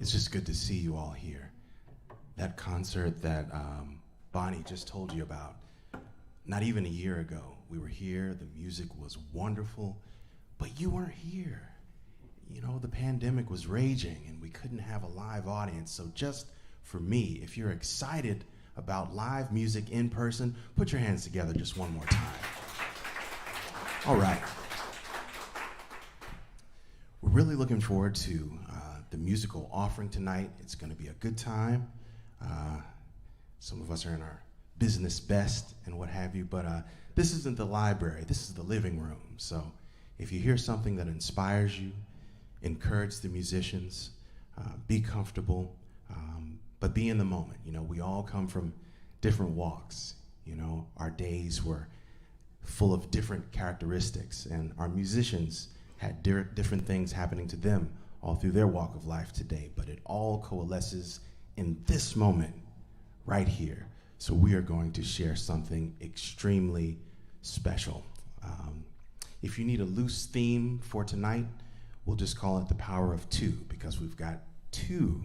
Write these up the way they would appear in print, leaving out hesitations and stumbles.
It's just good to see you all here. That concert that Bonnie just told you about, not even a year ago, we were here, the music was wonderful, but you weren't here. You know, the pandemic was raging and we couldn't have a live audience, so just for me, if you're excited about live music in person, put your hands together just one more time. All right. We're really looking forward to the musical offering tonight. It's going to be a good time. Some of us are in our business best and what have you, but this isn't the library. This is the living room. So if you hear something that inspires you, encourage the musicians, be comfortable, but be in the moment. You know, we all come from different walks. You know, our days were full of different characteristics, and our musicians had different things happening to them all through their walk of life today, but it all coalesces in this moment right here. So we are going to share something extremely special. If you need a loose theme for tonight, we'll just call it the power of two, because we've got two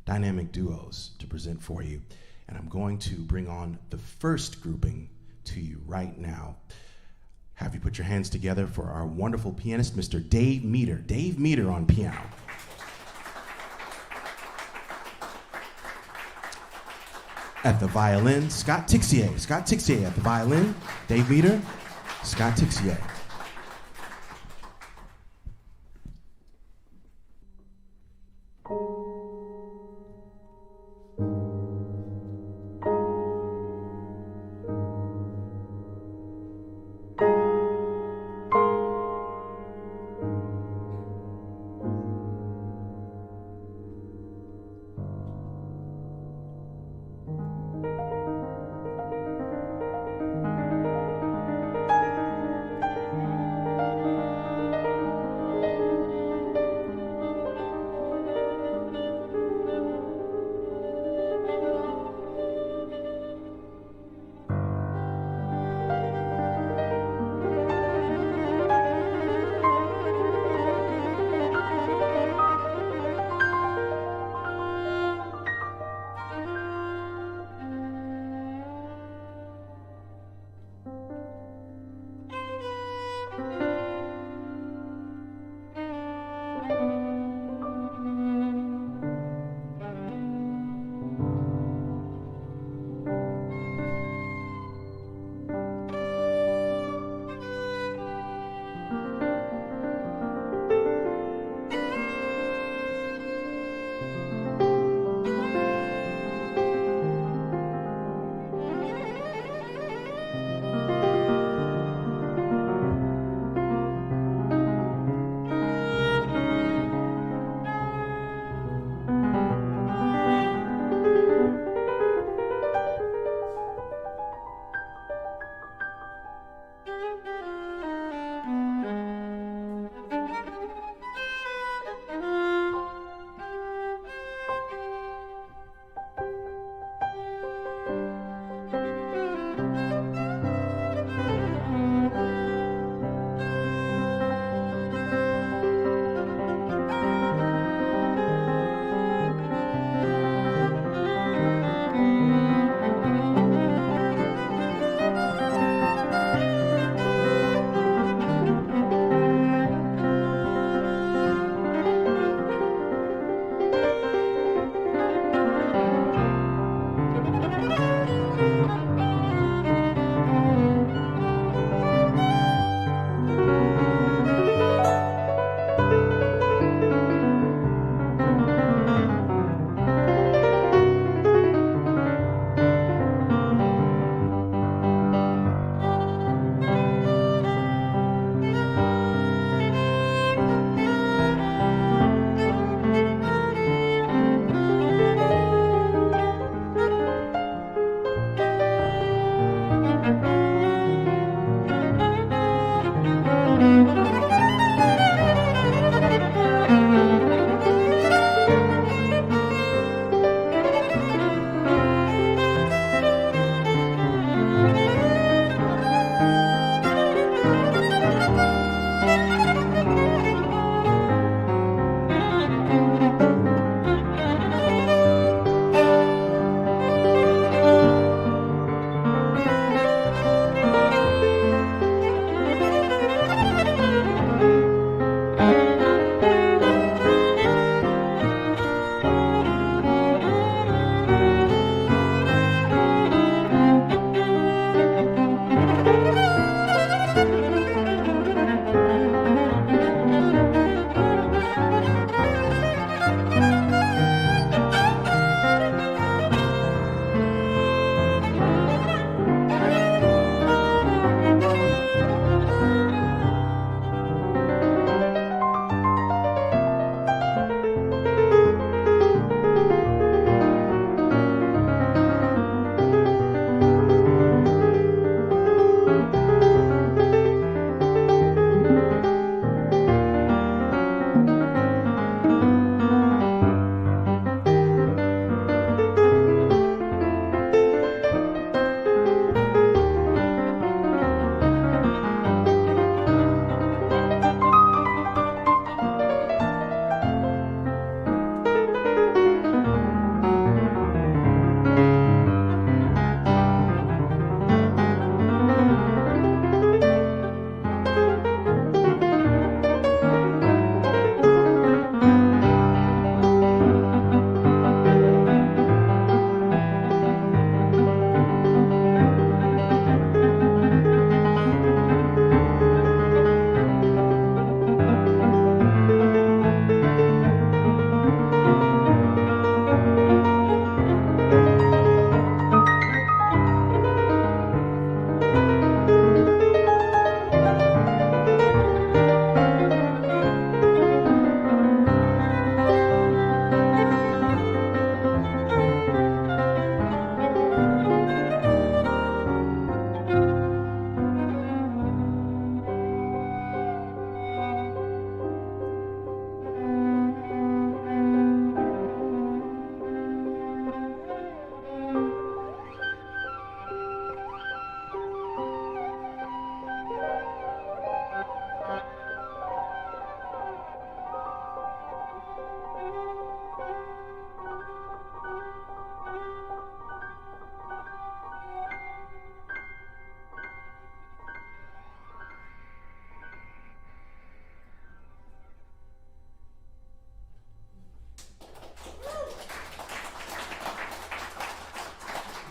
dynamic duos to present for you. And I'm going to bring on the first grouping to you right now. Have you put your hands together for our wonderful pianist, Mr. Dave Meter. Dave Meter on piano. At the violin, Scott Tixier. Scott Tixier at the violin, Dave Meter, Scott Tixier.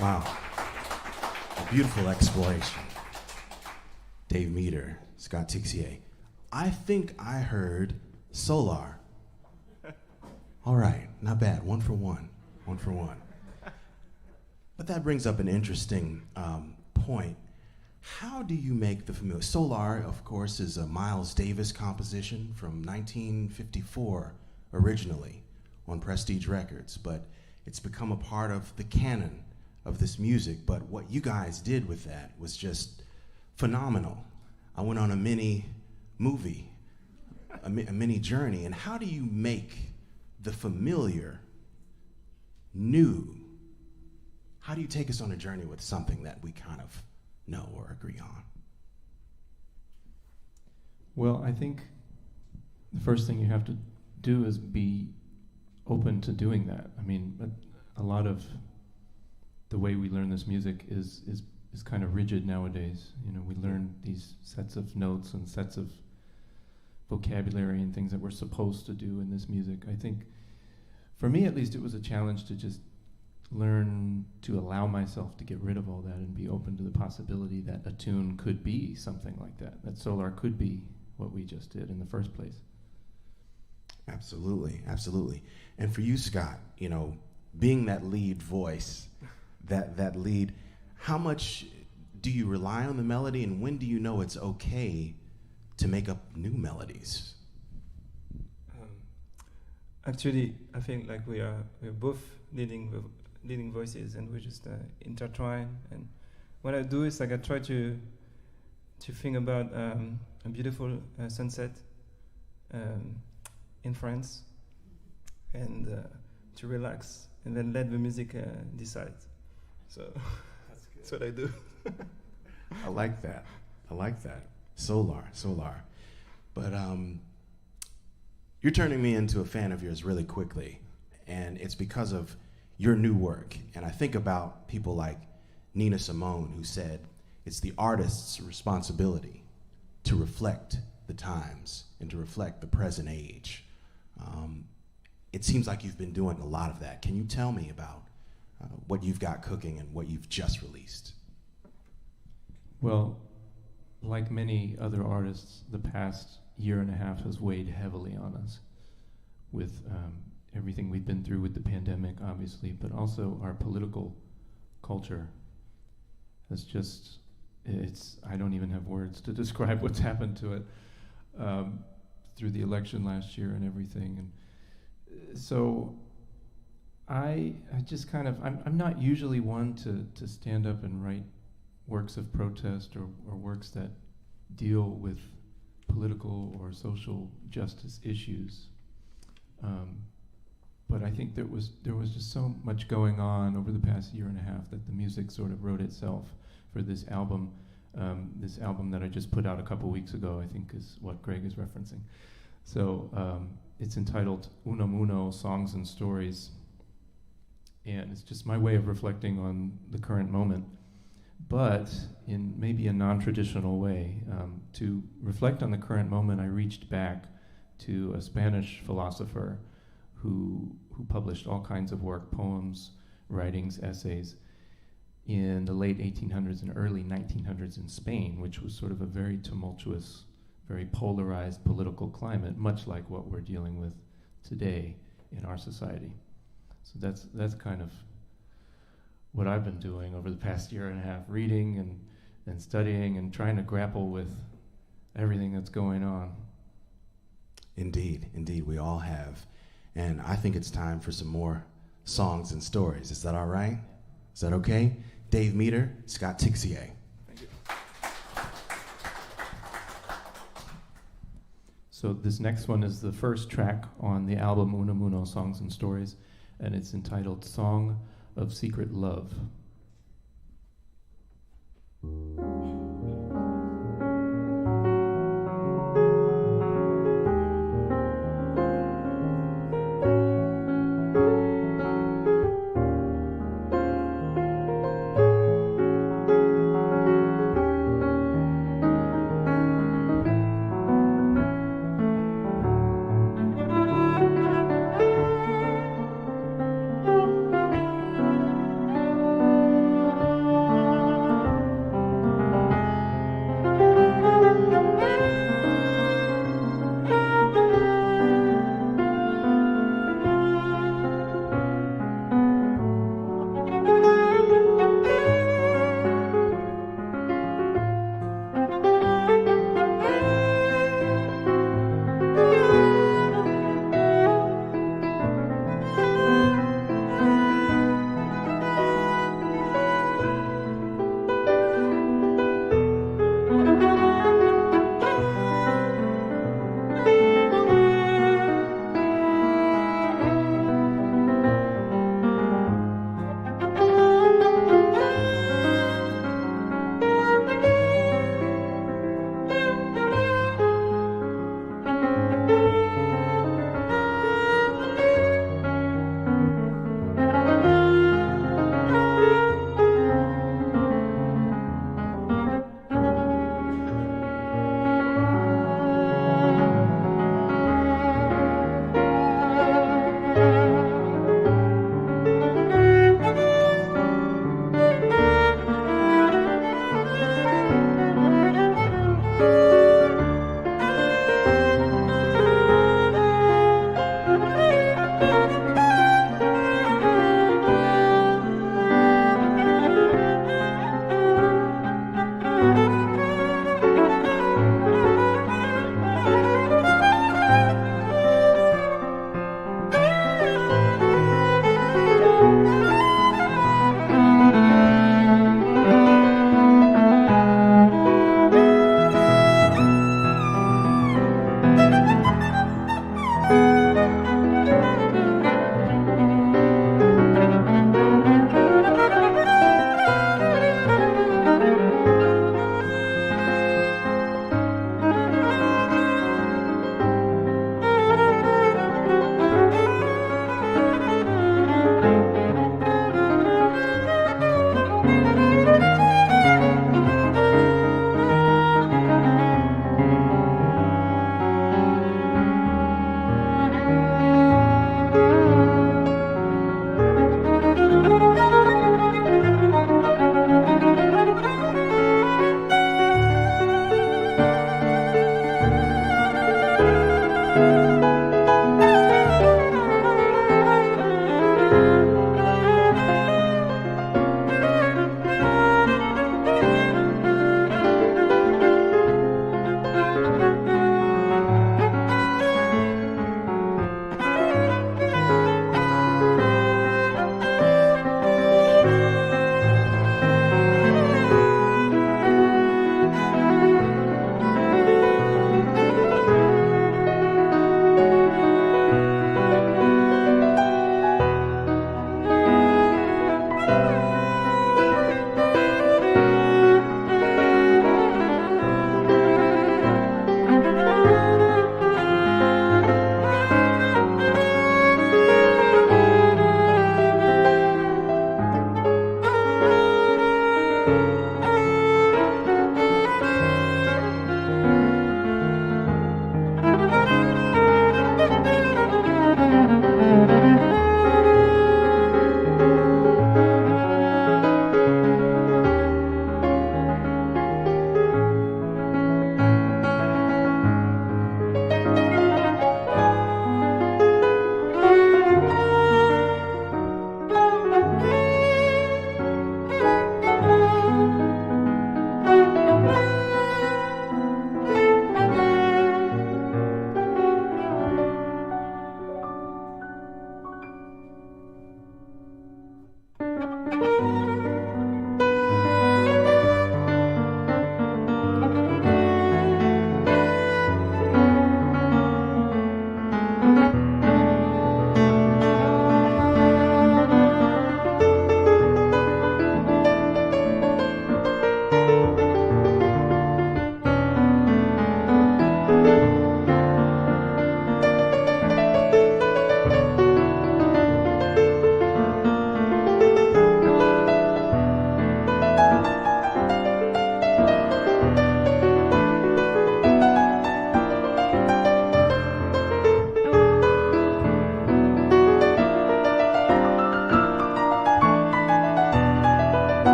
Wow. A beautiful exploration. Dave Meter, Scott Tixier. I think I heard Solar. All right, not bad. 1 for 1. 1 for 1. But that brings up an interesting point. How do you make the familiar? Solar, of course, is a Miles Davis composition from 1954 originally on Prestige Records, but it's become a part of the canon of this music. But what you guys did with that was just phenomenal. I went on a mini movie, a mini journey. And how do you make the familiar new? How do you take us on a journey with something that we kind of know or agree on? Well, I think the first thing you have to do is be open to doing that. I mean, a lot of the way we learn this music is kind of rigid nowadays. You know, we learn these sets of notes and sets of vocabulary and things that we're supposed to do in this music. I think, for me at least, it was a challenge to just learn to allow myself to get rid of all that and be open to the possibility that a tune could be something like that Solar could be what we just did in the first place. Absolutely, absolutely. And for you, Scott, you know, being that lead voice, that lead, how much do you rely on the melody, and when do you know it's okay to make up new melodies? Actually, I think like we're both leading voices, and we just intertwine. And what I do is like I try to think about a beautiful sunset in France, and to relax, and then let the music decide. So that's what I do. I like that. Solar. But you're turning me into a fan of yours really quickly, and it's because of your new work. And I think about people like Nina Simone, who said it's the artist's responsibility to reflect the times and to reflect the present age. It seems like you've been doing a lot of that. Can you tell me about what you've got cooking and what you've just released? Well, like many other artists, the past year and a half has weighed heavily on us with everything we've been through with the pandemic, obviously, but also our political culture has just, I don't even have words to describe what's happened to it through the election last year and everything. And so I just kind of, I'm not usually one to stand up and write works of protest or works that deal with political or social justice issues. But I think there was just so much going on over the past year and a half that the music sort of wrote itself for this album. This album that I just put out a couple weeks ago, I think is what Greg is referencing. So it's entitled Uno Muno, Songs and Stories. And it's just my way of reflecting on the current moment, but in maybe a non-traditional way. To reflect on the current moment, I reached back to a Spanish philosopher who published all kinds of work, poems, writings, essays, in the late 1800s and early 1900s in Spain, which was sort of a very tumultuous, very polarized political climate, much like what we're dealing with today in our society. So that's kind of what I've been doing over the past year and a half, reading and studying and trying to grapple with everything that's going on. Indeed, we all have. And I think it's time for some more songs and stories. Is that all right? Is that okay? Dave Meter, Scott Tixier. Thank you. So this next one is the first track on the album Uno Muno, Songs and Stories, and it's entitled Song of Secret Love.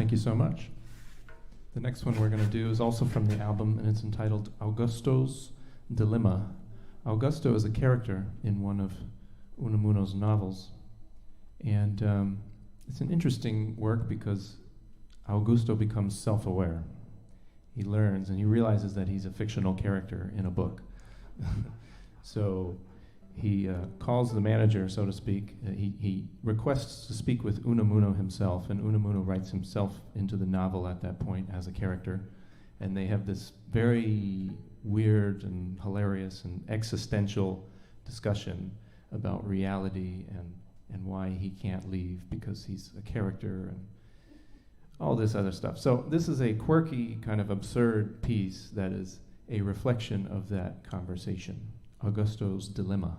Thank you so much. The next one we're going to do is also from the album, and it's entitled Augusto's Dilemma. Augusto is a character in one of Unamuno's novels, and it's an interesting work because Augusto becomes self-aware. He learns and he realizes that he's a fictional character in a book. So he calls the manager, so to speak. He requests to speak with Unamuno himself, and Unamuno writes himself into the novel at that point as a character. And they have this very weird and hilarious and existential discussion about reality and why he can't leave because he's a character and all this other stuff. So this is a quirky, kind of absurd piece that is a reflection of that conversation. Augusto's Dilemma.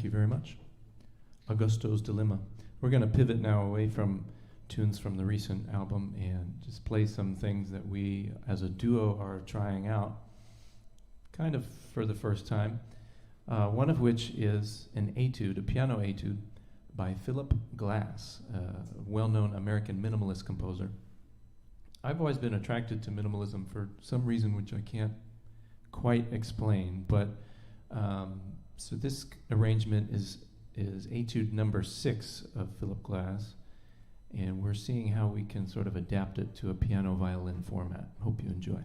you very much. Augusto's Dilemma. We're going to pivot now away from tunes from the recent album and just play some things that we as a duo are trying out kind of for the first time. One of which is an etude, a piano etude by Philip Glass, a well-known American minimalist composer. I've always been attracted to minimalism for some reason which I can't quite explain, but so this arrangement is etude number 6 of Philip Glass, and we're seeing how we can sort of adapt it to a piano violin format. Hope you enjoy.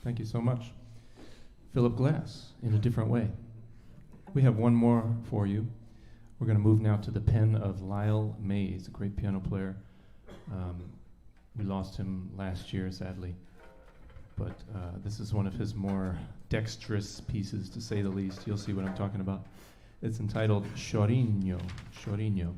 Thank you so much. Philip Glass, in a different way. We have one more for you. We're going to move now to the pen of Lyle Mays, a great piano player. We lost him last year, sadly. But this is one of his more dexterous pieces, to say the least. You'll see what I'm talking about. It's entitled Chorigno. Chorigno.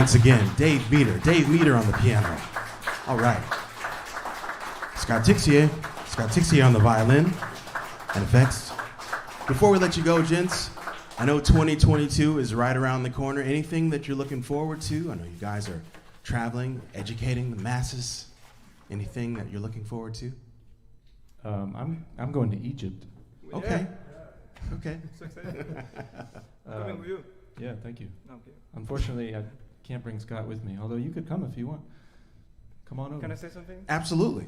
once again, Dave Meter on the piano. All right. Scott Tixier on the violin and effects. Before we let you go, gents, I know 2022 is right around the corner. Anything that you're looking forward to? I know you guys are traveling, educating the masses. Anything that you're looking forward to? I'm going to Egypt. Okay. Okay. So excited. Coming with you. Yeah, thank you. Okay. Unfortunately, I can't bring Scott with me, although you could come if you want. Come on over. Can I say something? Absolutely.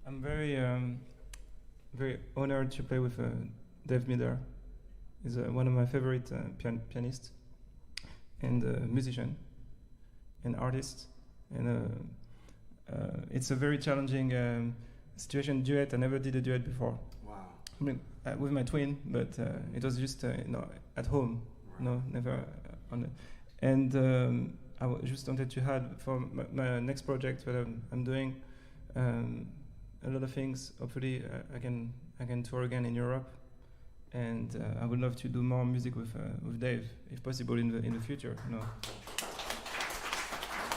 I'm very, very honored to play with Dave Miller. He's one of my favorite pianists and musician and artist. And it's a very challenging situation duet. I never did a duet before. Wow. I mean, with my twin, but it was just at home. Right. No, never on it. And just wanted to add for my next project that I'm doing a lot of things. Hopefully, I can tour again in Europe, and I would love to do more music with Dave, if possible, in the future.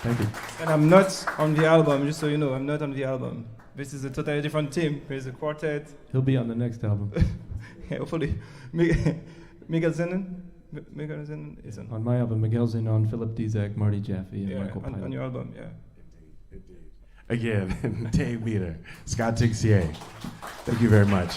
Thank you. And I'm not on the album, just so you know. I'm not on the album. This is a totally different team. There's a quartet. He'll be on the next album. Yeah, hopefully, Miguel Zenon is on. On my album, Miguel Zenon, Philip Dizak, Marty Jaffe, and Yeah, Michael Pilot. on your album, yeah. Again, Dave Meter, Scott Tixier. Thank you very much.